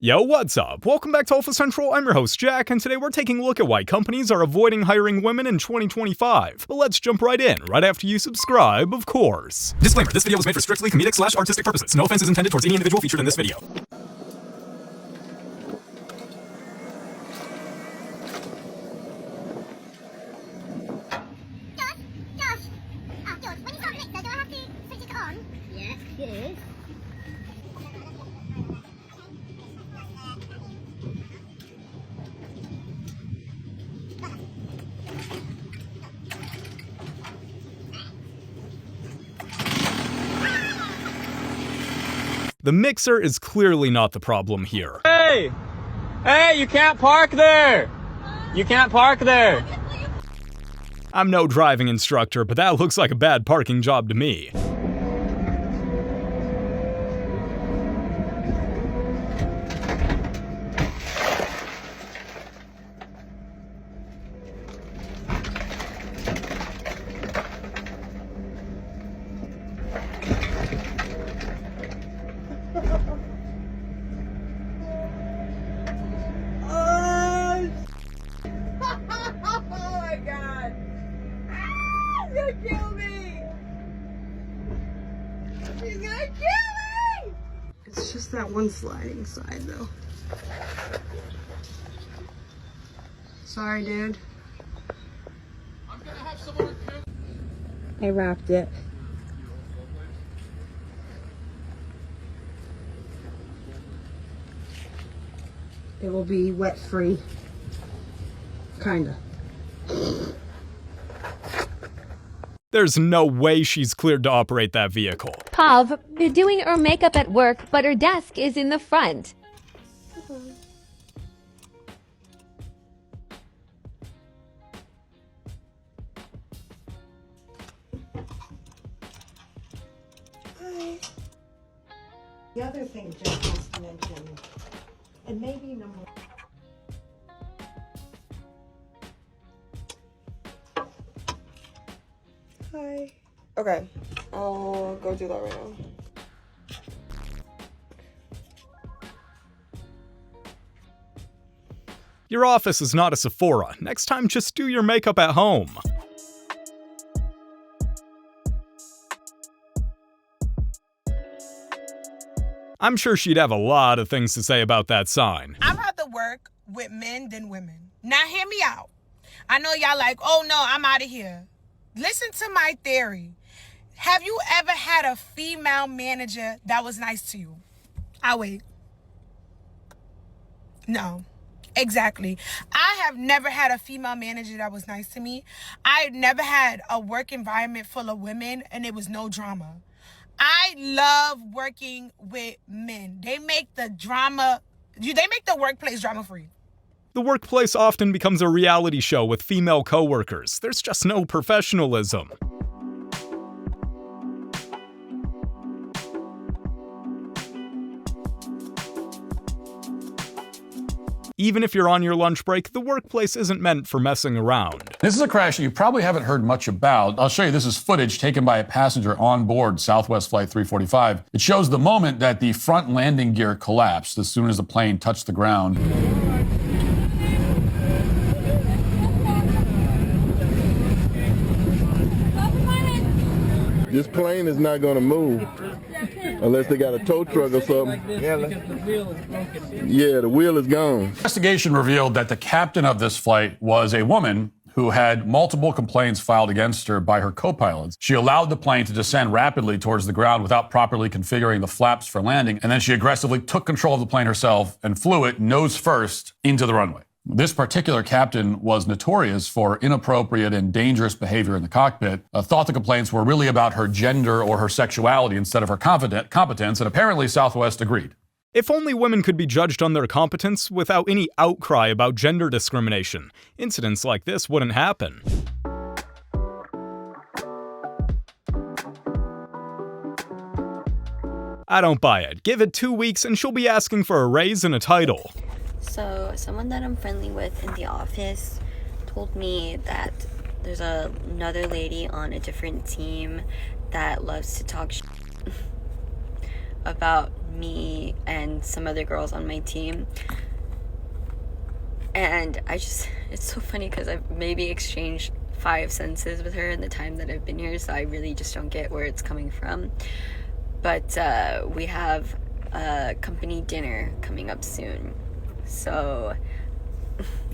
Yo, what's up? Welcome back to Alpha Central. I'm your host, Jack, and today we're taking a look at why companies are avoiding hiring women in 2025. But let's jump right in, right after you subscribe, of course. Disclaimer, this video was made for strictly comedic/artistic purposes. No offense is intended towards any individual featured in this video. Josh, when you start the mixer, do I have to switch it on? Yes, it is. The mixer is clearly not the problem here. Hey, you can't park there. You can't park there. I'm no driving instructor, but that looks like a bad parking job to me. It's just that one sliding side, though. Sorry, dude. I'm gonna have someone. I wrapped it. It will be wet-free. Kinda. There's no way she's cleared to operate that vehicle. Pav, they're doing her makeup at work, but her desk is in the front. Hi. The other thing Jeff wants to mention, and maybe number. Hi. Okay, I'll go do that right now. Your office is not a Sephora. Next time, just do your makeup at home. I'm sure she'd have a lot of things to say about that sign. I'd rather work with men than women. Now hear me out. I know y'all like, oh no, I'm out of here. Listen to my theory. Have you ever had a female manager that was nice to you? I'll wait. No, exactly. I have never had a female manager that was nice to me. I've never had a work environment full of women and it was no drama. I love working with men. They make the workplace drama free. The workplace often becomes a reality show with female coworkers. There's just no professionalism. Even if you're on your lunch break, the workplace isn't meant for messing around. This is a crash that you probably haven't heard much about. I'll show you. This is footage taken by a passenger on board Southwest Flight 345. It shows the moment that the front landing gear collapsed as soon as the plane touched the ground. This plane is not going to move unless they got a tow truck or something. Yeah, the wheel is gone. Investigation revealed that the captain of this flight was a woman who had multiple complaints filed against her by her co-pilots. She allowed the plane to descend rapidly towards the ground without properly configuring the flaps for landing, and then she aggressively took control of the plane herself and flew it nose first into the runway. This particular captain was notorious for inappropriate and dangerous behavior in the cockpit, thought the complaints were really about her gender or her sexuality instead of her competence, and apparently Southwest agreed. If only women could be judged on their competence without any outcry about gender discrimination, incidents like this wouldn't happen. I don't buy it. Give it 2 weeks and she'll be asking for a raise and a title. So, someone that I'm friendly with in the office told me that there's another lady on a different team that loves to talk about me and some other girls on my team. And it's so funny because I've maybe exchanged 5 sentences with her in the time that I've been here, so I really just don't get where it's coming from. But we have a company dinner coming up soon, so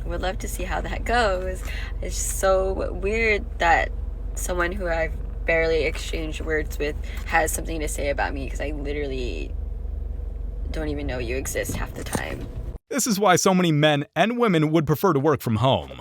would love to see how that goes. It's just so weird that someone who I've barely exchanged words with has something to say about me, because I literally don't even know you exist half the time. This is why so many men and women would prefer to work from home.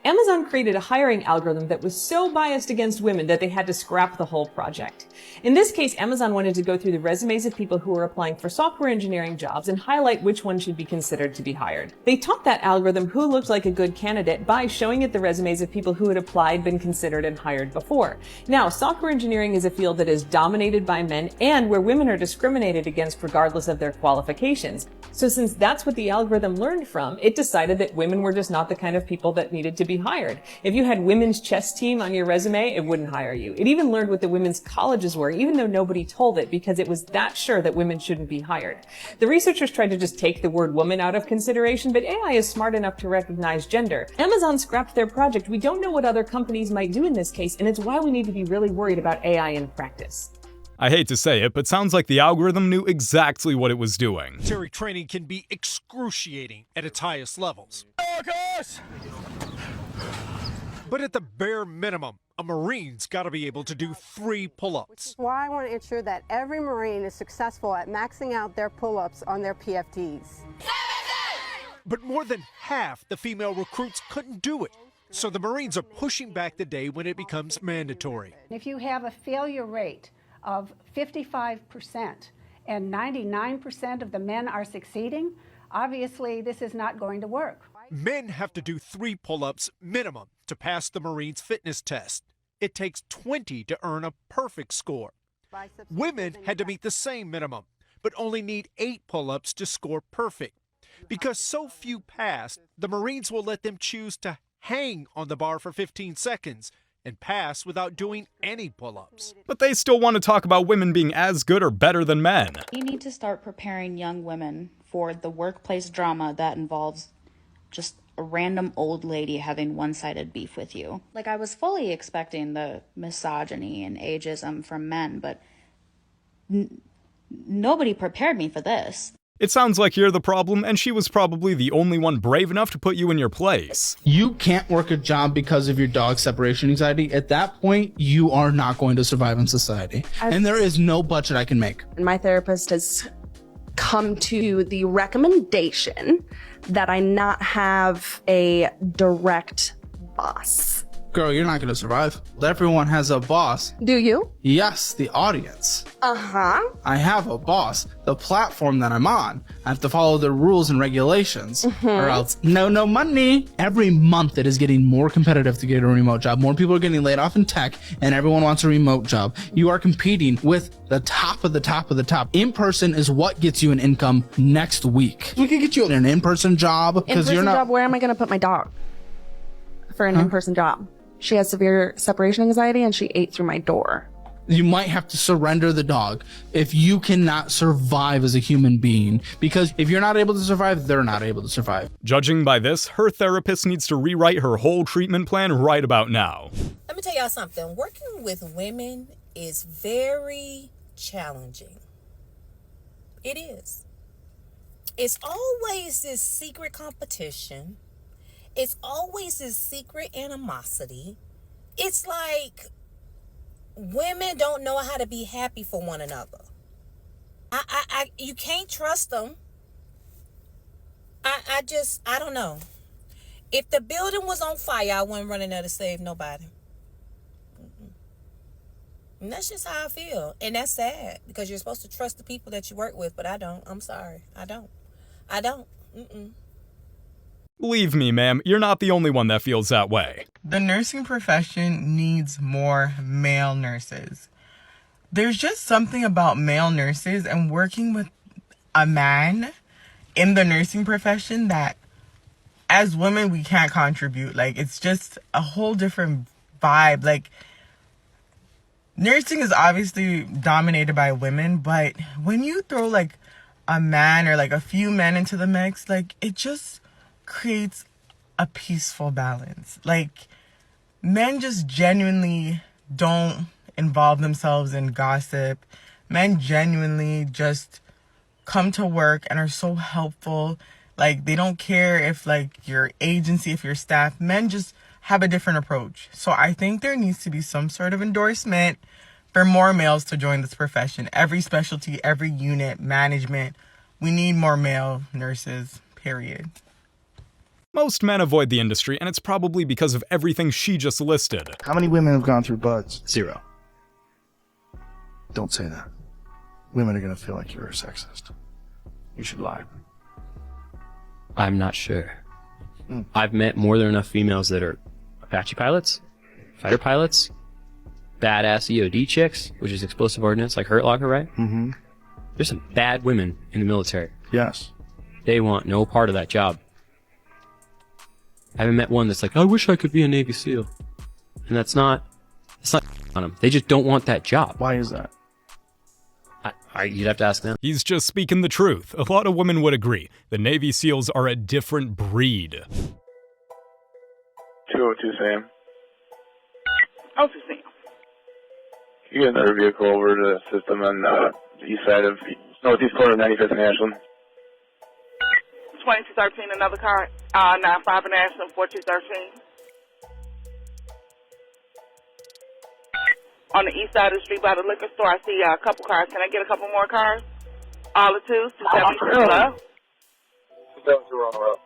Amazon created a hiring algorithm that was so biased against women that they had to scrap the whole project. In this case, Amazon wanted to go through the resumes of people who were applying for software engineering jobs and highlight which one should be considered to be hired. They taught that algorithm who looked like a good candidate by showing it the resumes of people who had applied, been considered, and hired before. Now, software engineering is a field that is dominated by men and where women are discriminated against regardless of their qualifications. So since that's what the algorithm learned from, it decided that women were just not the kind of people that needed to be hired. If you had women's chess team on your resume, it wouldn't hire you. It even learned what the women's colleges were, even though nobody told it, because it was that sure that women shouldn't be hired. The researchers tried to just take the word woman out of consideration, but AI is smart enough to recognize gender. Amazon scrapped their project. We don't know what other companies might do in this case, and it's why we need to be really worried about AI in practice. I hate to say it, but sounds like the algorithm knew exactly what it was doing. Military training can be excruciating at its highest levels. But at the bare minimum, a Marine's got to be able to do 3 pull-ups. Why I want to ensure that every Marine is successful at maxing out their pull-ups on their PFDs. But more than half the female recruits couldn't do it. So the Marines are pushing back the day when it becomes mandatory. If you have a failure rate of 55% and 99% of the men are succeeding, obviously this is not going to work. Men have to do 3 pull-ups minimum to pass the Marines fitness test. It takes 20 to earn a perfect score. Women had to meet the same minimum, but only need 8 pull-ups to score perfect. Because so few passed, the Marines will let them choose to hang on the bar for 15 seconds and pass without doing any pull-ups. But they still want to talk about women being as good or better than men. You need to start preparing young women for the workplace drama that involves just a random old lady having one-sided beef with you. Like, I was fully expecting the misogyny and ageism from men, but nobody prepared me for this. It sounds like you're the problem, and she was probably the only one brave enough to put you in your place. You can't work a job because of your dog's separation anxiety. At that point, you are not going to survive in society. And there is no budget I can make. My therapist has come to the recommendation that I not have a direct boss. Girl, you're not going to survive. Everyone has a boss. Do you? Yes, the audience. Uh-huh. I have a boss. The platform that I'm on, I have to follow the rules and regulations, or else no money. Every month it is getting more competitive to get a remote job. More people are getting laid off in tech, and everyone wants a remote job. You are competing with the top of the top of the top. In-person is what gets you an income next week. We could get you an in-person job because you're not. Job, where am I going to put my dog for an in-person job? She has severe separation anxiety and she ate through my door. You might have to surrender the dog if you cannot survive as a human being, because if you're not able to survive, they're not able to survive. Judging by this, her therapist needs to rewrite her whole treatment plan right about now. Let me tell y'all something. Working with women is very challenging. It is. It's always this secret competition. It's always this secret animosity. It's like women don't know how to be happy for one another. You can't trust them. I don't know. If the building was on fire, I wouldn't run in there to save nobody. And that's just how I feel. And that's sad because you're supposed to trust the people that you work with, but I don't. I'm sorry. I don't. Believe me, ma'am, you're not the only one that feels that way. The nursing profession needs more male nurses. There's just something about male nurses and working with a man in the nursing profession that as women we can't contribute. Like, it's just a whole different vibe. Like, nursing is obviously dominated by women, but when you throw like a man or like a few men into the mix, like it just creates a peaceful balance. Like men just genuinely don't involve themselves in gossip. Men genuinely just come to work and are so helpful. Like they don't care if like your agency, if your staff, men just have a different approach. So I think there needs to be some sort of endorsement for more males to join this profession. Every specialty, every unit, management, we need more male nurses, period. Most men avoid the industry, and it's probably because of everything she just listed. How many women have gone through buds? 0. Don't say that. Women are going to feel like you're a sexist. You should lie. I'm not sure. I've met more than enough females that are Apache pilots, fighter pilots, badass EOD chicks, which is explosive ordnance, like Hurt Locker, right? Mm-hmm. There's some bad women in the military. Yes. They want no part of that job. I haven't met one that's like, I wish I could be a Navy SEAL. And it's not on them. They just don't want that job. Why is that? You'd have to ask them. He's just speaking the truth. A lot of women would agree. The Navy SEALs are a different breed. 202 Sam. Oh, Sam. You get another vehicle over to the system on the east side of northeast corner of 95th and Ashland. 2213, another car, 95 and Ashland, 4213. On the east side of the street by the liquor store, I see a couple cars. Can I get a couple more cars? All the twos, 272. Hello? 272 on the road.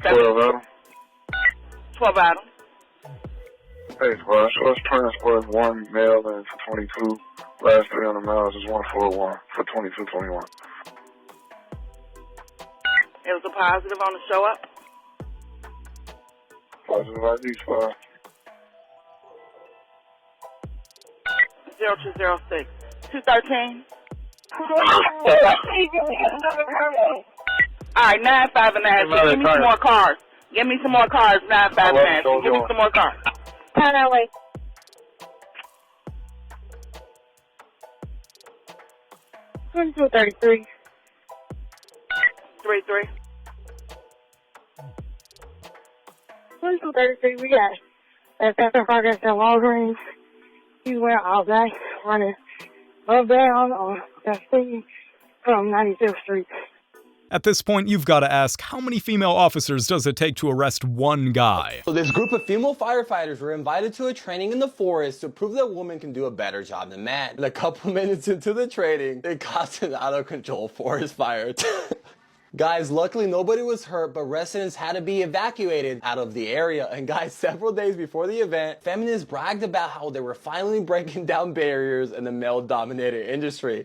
Adam. 12 Adam. Hey, well, show us transport 1 male and for 22. Last 300 miles is 141 for 2221. It was a positive on the show up. Positive ID spot. 0206. 213. Alright, 95 and Ashland. Give me some more cars. Give me some more cars, 95 and Ashland. Give me some more cars. Turn that way. 2233. 33. 2233, we got that Pepper Progress at Walgreens. He's wearing all black, running up down on the street from 95th Street. At this point, you've got to ask, how many female officers does it take to arrest one guy? So this group of female firefighters were invited to a training in the forest to prove that women can do a better job than men. And a couple minutes into the training, it caused an out-of-control forest fire. Guys, luckily nobody was hurt, but residents had to be evacuated out of the area. And guys, several days before the event, feminists bragged about how they were finally breaking down barriers in the male-dominated industry.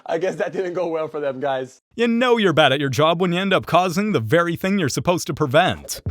I guess that didn't go well for them, guys. You know you're bad at your job when you end up causing the very thing you're supposed to prevent.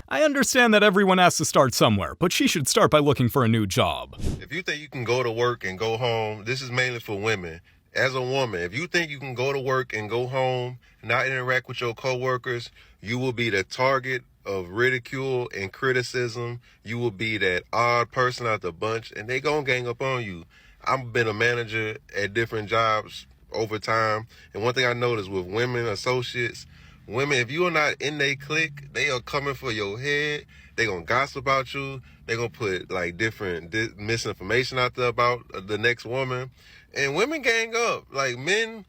I understand that everyone has to start somewhere, but she should start by looking for a new job. If you think you can go to work and go home, this is mainly for women. As a woman, if you think you can go to work and go home, not interact with your coworkers, you will be the target of ridicule and criticism. You will be that odd person out the bunch, and they gonna gang up on you. I've been a manager at different jobs over time, and one thing I noticed with women associates, women, if you are not in their clique, they are coming for your head. They gonna gossip about you. They gonna put like different misinformation out there about the next woman. And women gang up. Like men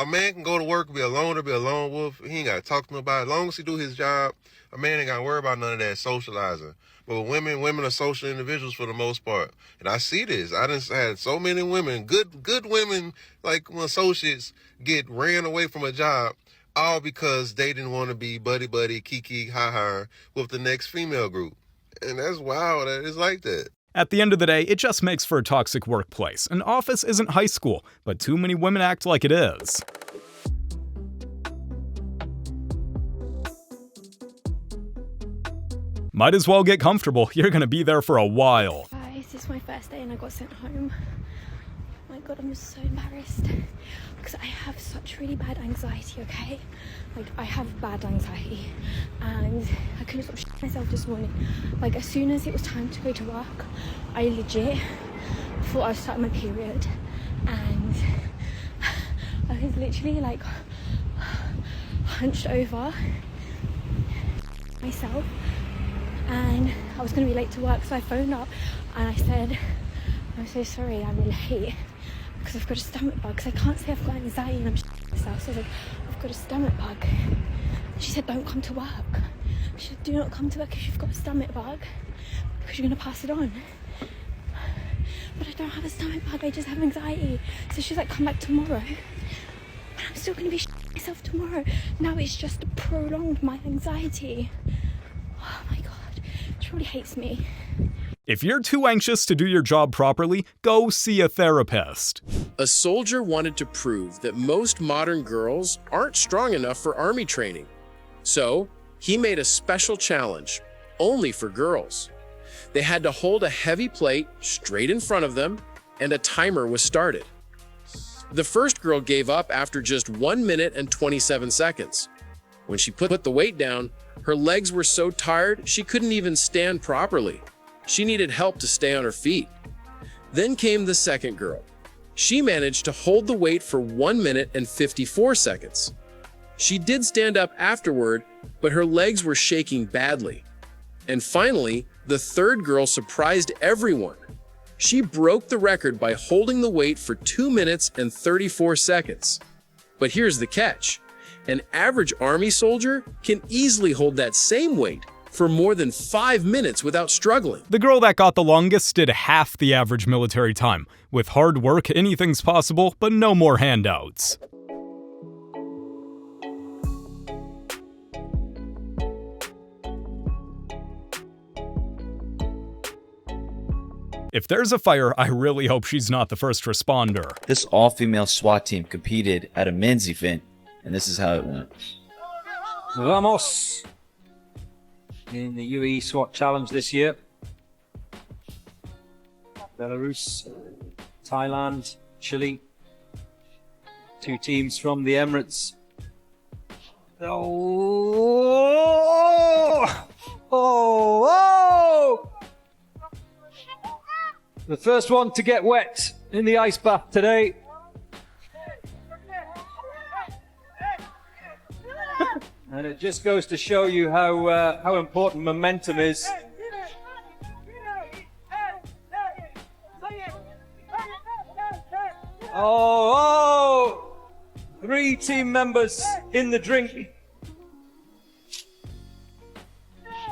A man can go to work, be a loner, be a lone wolf. He ain't got to talk to nobody. As long as he do his job, a man ain't got to worry about none of that socializing. But with women are social individuals for the most part. And I see this. I done had so many women, good women, like associates, get ran away from a job, all because they didn't want to be buddy, kiki, ha-ha with the next female group. And that's wild that it's like that. At the end of the day, it just makes for a toxic workplace. An office isn't high school, but too many women act like it is. Might as well get comfortable, you're gonna be there for a while. Guys, this is my first day and I got sent home. Oh my god, I'm so embarrassed. Because I have such really bad anxiety, okay? Like, I have bad anxiety. And I couldn't stop shitting myself this morning. Like, as soon as it was time to go to work, I legit thought I was starting my period. And I was literally, like, hunched over myself. And I was going to be late to work, so I phoned up and I said, I'm so sorry, I'm late because I've got a stomach bug. Because I can't say I've got anxiety and I'm shitting myself. So I was like, I've got a stomach bug. And she said, don't come to work. She said, do not come to work if you've got a stomach bug because you're going to pass it on. But I don't have a stomach bug, I just have anxiety. So she's like, come back tomorrow. But I'm still going to be shitting myself tomorrow. Now it's just prolonged my anxiety. Oh my god. She really hates me. If you're too anxious to do your job properly, go see a therapist. A soldier wanted to prove that most modern girls aren't strong enough for army training. So he made a special challenge, only for girls. They had to hold a heavy plate straight in front of them, and a timer was started. The first girl gave up after just 1 minute and 27 seconds. When she put the weight down, her legs were so tired she couldn't even stand properly. She needed help to stay on her feet. Then came the second girl. She managed to hold the weight for 1 minute and 54 seconds. She did stand up afterward, but her legs were shaking badly. And finally, the third girl surprised everyone. She broke the record by holding the weight for 2 minutes and 34 seconds. But here's the catch. An average army soldier can easily hold that same weight for more than 5 minutes without struggling. The girl that got the longest did half the average military time. With hard work, anything's possible, but no more handouts. If there's a fire, I really hope she's not the first responder. This all-female SWAT team competed at a men's event, and this is how it went. Ramos in the UAE SWAT Challenge this year. Belarus, Thailand, Chile. 2 teams from the Emirates. The first one to get wet in the ice bath today. And it just goes to show you how important momentum is. Oh, 3 team members in the drink.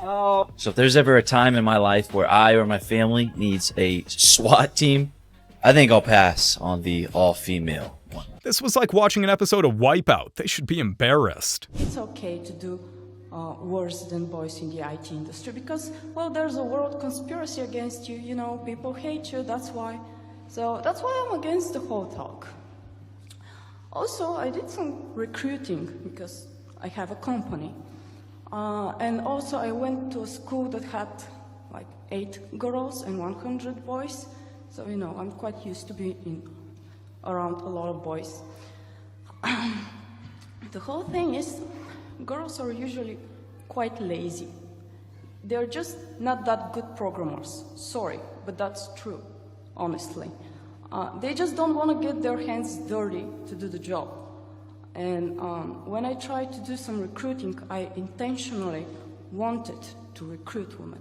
Oh. So if there's ever a time in my life where I or my family needs a SWAT team, I think I'll pass on the all-female one. This was like watching an episode of Wipeout. They should be embarrassed. It's okay to do worse than boys in the IT industry because, well, there's a world conspiracy against you, you know, people hate you, that's why. So that's why I'm against the whole talk. Also, I did some recruiting because I have a company. And also I went to a school that had like 8 girls and 100 boys. So, you know, I'm quite used to being around a lot of boys. The whole thing is, girls are usually quite lazy. They're just not that good programmers. Sorry, but that's true, honestly. They just don't want to get their hands dirty to do the job. And when I tried to do some recruiting, I intentionally wanted to recruit women.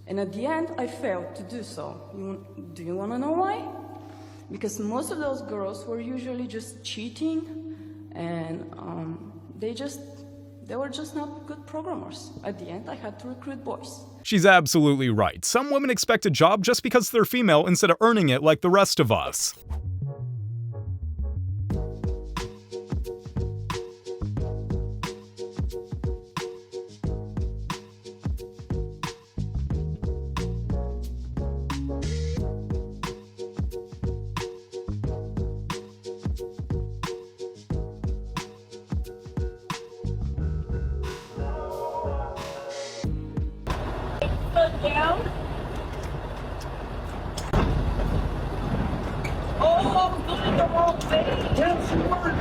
And at the end, I failed to do so. Do you want to know why? Because most of those girls were usually just cheating and they were just not good programmers. At the end, I had to recruit boys. She's absolutely right. Some women expect a job just because they're female instead of earning it like the rest of us. Down. Oh, I'm going the wrong way. Yes, thank you so much.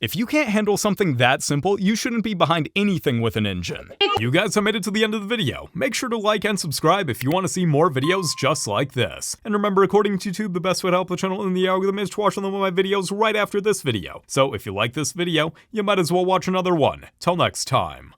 If you can't handle something that simple, you shouldn't be behind anything with an engine. You guys have made it to the end of the video. Make sure to like and subscribe if you want to see more videos just like this. And remember, according to YouTube, the best way to help the channel in the algorithm is to watch one of my videos right after this video. So if you like this video, you might as well watch another one. Till next time.